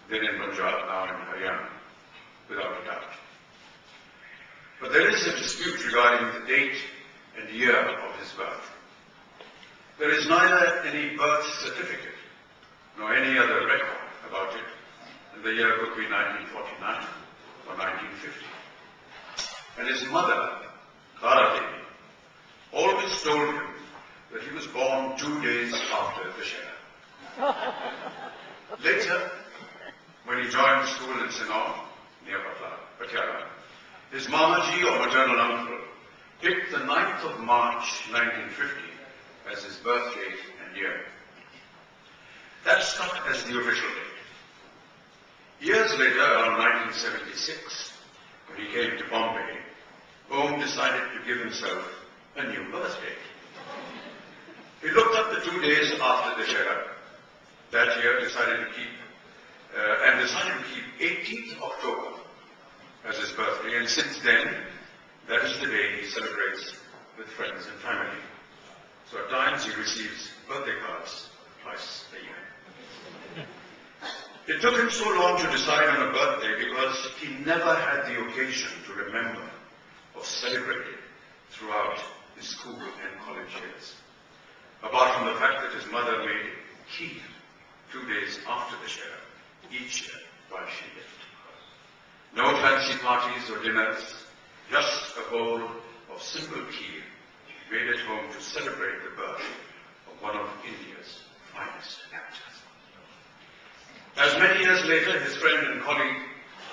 then in Punjab, now in Haryana, without a doubt. But there is a dispute regarding the date and year of his birth. There is neither any birth certificate nor any other record about it, and the year could be 1949 or 1950. And his mother, Tara Devi, always told him that he was born 2 days after Dashera. Later, when he joined school in Sinor, near Patiala, his Mamaji or maternal uncle picked the 9th of March 1950 as his birth date and year. That stuck as the official date. Years later, around 1976, when he came to Bombay, Om decided to give himself a new birth date. He looked up the 2 days after Dashera. That year decided to keep 18th October as his birthday, and since then, that is the day he celebrates with friends and family. So at times he receives birthday cards twice a year. It took him so long to decide on a birthday because he never had the occasion to remember or celebrate it throughout his school and college years. Apart from the fact that his mother made kheer 2 days after Dashera each year while she lived. No fancy parties or dinners, just a bowl of simple kheer made at home to celebrate the birth of one of India's finest actors. As many years later, his friend and colleague,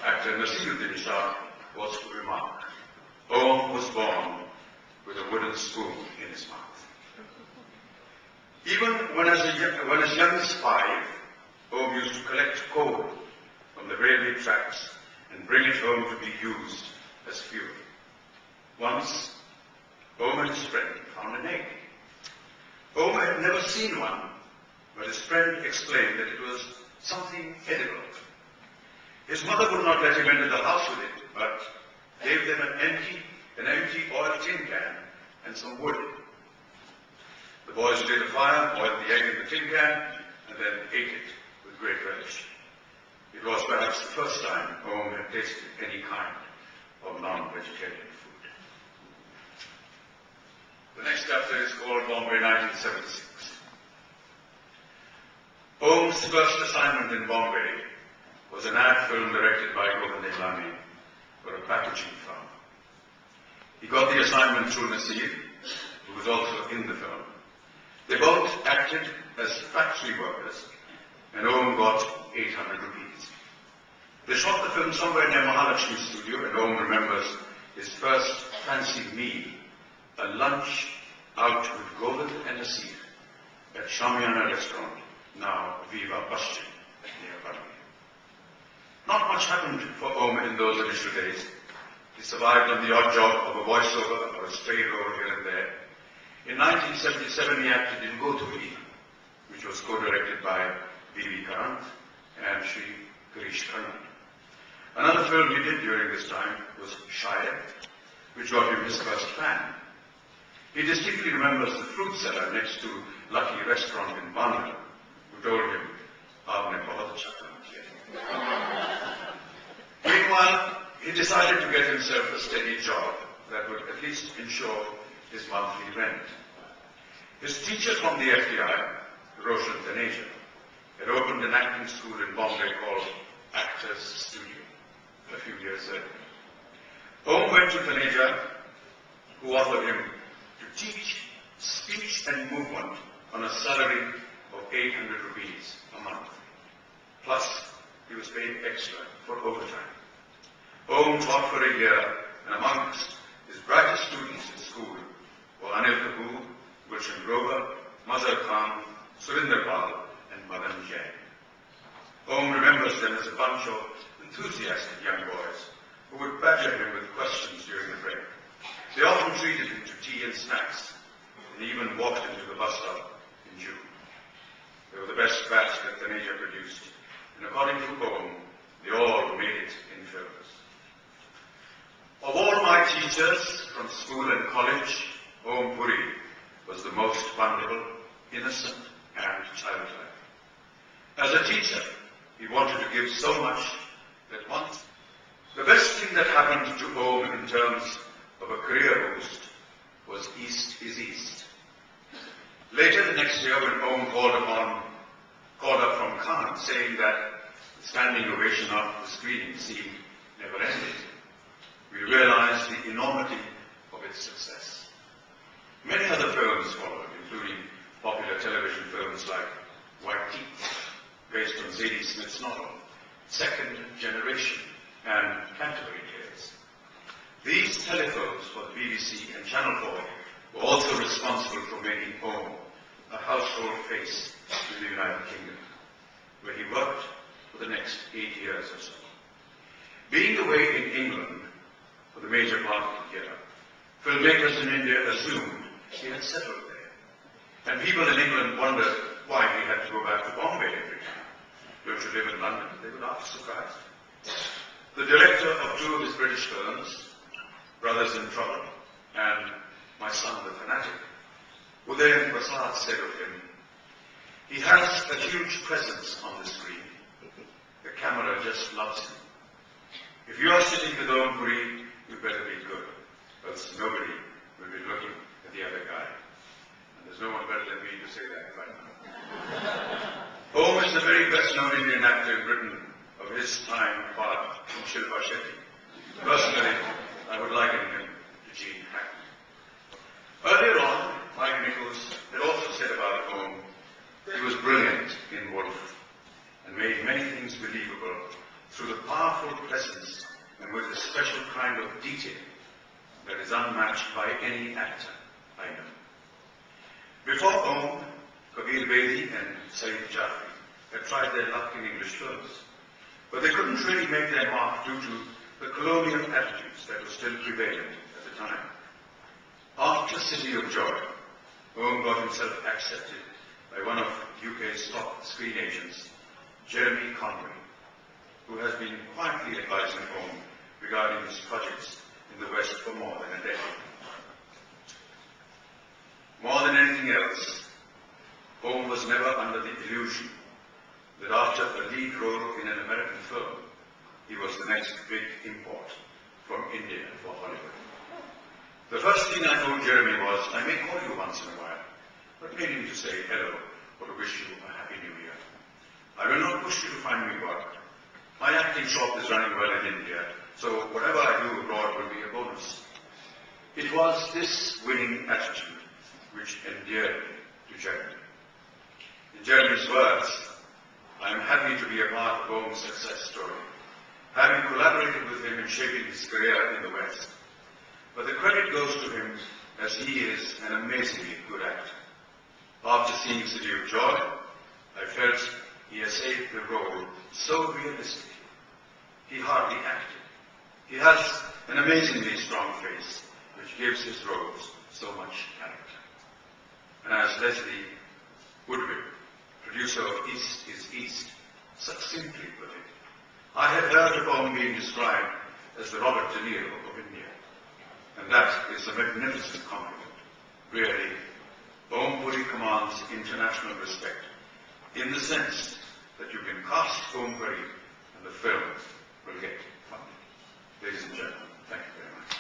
actor Nasiruddin Shah, was to remark, Om was born with a wooden spoon in his mouth. Even when as young as 5, Om used to collect coal from the railway tracks and bring it home to be used as fuel. Once, Om and his friend found an egg. Om had never seen one, but his friend explained that it was something edible. His mother would not let him enter the house with it, but gave them an empty oil tin can and some wood. The boys lit a fire, boiled the egg in the tin can, and then ate it with great relish. It was perhaps the first time Om had tasted any kind of non-vegetarian food. The next chapter is called Bombay 1976. Om's first assignment in Bombay was an ad film directed by Govind Lani for a packaging firm. He got the assignment through Nasir, who was also in the film. They both acted as factory workers, and Om got 800 rupees. They shot the film somewhere near Mahalakshmi studio, and Om remembers his first fancy meal, a lunch out with Govind and Nasir at Shamiana restaurant, now Viva Bastion, near Bali. Not much happened for Om in those initial days. He survived on the odd job of a voiceover or a stray role here and there. In 1977, he acted in Godhuli, which was co-directed by V.V. Karant and Shri Girish Karnad. Another film he did during this time was Shayad, which got him his first fan. He distinctly remembers the fruit seller next to Lucky Restaurant in Bandra, who told him, "Aapne bahut acha kaam kiya." Meanwhile, he decided to get himself a steady job that would at least ensure his monthly rent. His teacher from the FDI, Roshan Taneja, had opened an acting school in Bombay called Actors Studio a few years earlier. Om went to Taneja, who offered him to teach speech and movement on a salary of 800 rupees a month. Plus, he was paid extra for overtime. Om taught for a year, and amongst his brightest students in school were Anil Kapoor, Gulshan Grover, Mazhar Khan, Surinder Pal, and Madan Jain. Om remembers them as a bunch of enthusiastic young boys who would badger him with questions during the break. They often treated him to tea and snacks, and even walked him to the bus stop in June. They were the best batch that Taneja produced, and according to Om, they all made it in films. Of all my teachers from school and college, Om Puri was the most vulnerable, innocent, and childlike. As a teacher, he He wanted to give so much that once. The best thing that happened to Om in terms of a career boost was East is East. Later the next year, when Om called up from Cannes saying that the standing ovation after the screening seemed never-ending, we realized the enormity of its success. Many other films followed, including popular television films like White Teeth, based on Zadie Smith's novel, Second Generation, and Canterbury Tales. These telefilms for the BBC and Channel 4 were also responsible for making Om a household face in the United Kingdom, where he worked for the next 8 years or so. Being away in England for the major part of the year, filmmakers in India assumed he had settled there. And people in England wondered why he had to go back to Bombay every time. Don't you live in London? They would ask, surprised. The director of 2 of his British films, Brothers in Trouble and My Son the Fanatic, Uday Prasad said of him, he has a huge presence on the screen. The camera just loves him. If you are sitting with Om Puri, you better be good, else nobody will be looking at the other guy. And there's no one better than me to say that right now. Om is the very best known Indian actor in Britain of his time apart from Shilpa Shetty. Personally, I would liken him to Gene Hackman. Earlier on, Mike Nichols had also said about Om, he was brilliant in Wolf and made many things believable through the powerful presence and with a special kind of detail that is unmatched by any actor I know. Before Om, Kabir Bedi and Saeed Jaffrey had tried their luck in English films, but they couldn't really make their mark due to the colonial attitudes that were still prevalent at the time. After City of Joy, Om got himself accepted by one of UK's top screen agents, Jeremy Conway, who has been quietly advising Om regarding his projects in the West for more than a decade. More than anything else, Om was never under the illusion that after a lead role in an American film, he was the next big import from India for Hollywood. The first thing I told Jeremy was, I may call you once in a while, but mainly to say hello or to wish you a happy new year. I will not push you to find me work. My acting shop is running well in India, so whatever I do abroad will be a bonus. It was this winning attitude which endeared me to Jeremy. In Jeremy's words, I am happy to be a part of Om's success story, having collaborated with him in shaping his career in the West. But the credit goes to him as he is an amazingly good actor. After seeing City of Joy, I felt he essayed the role so realistically. He hardly acted. He has an amazingly strong face, which gives his roles so much character. And as Leslie Woodward, producer of East is East, succinctly put it, I had heard of Om being described as the Robert De Niro of India. And that is a magnificent compliment. Really, Om Puri commands international respect in the sense that you can cast Om Puri and the film will get funded. Ladies and gentlemen, thank you very much.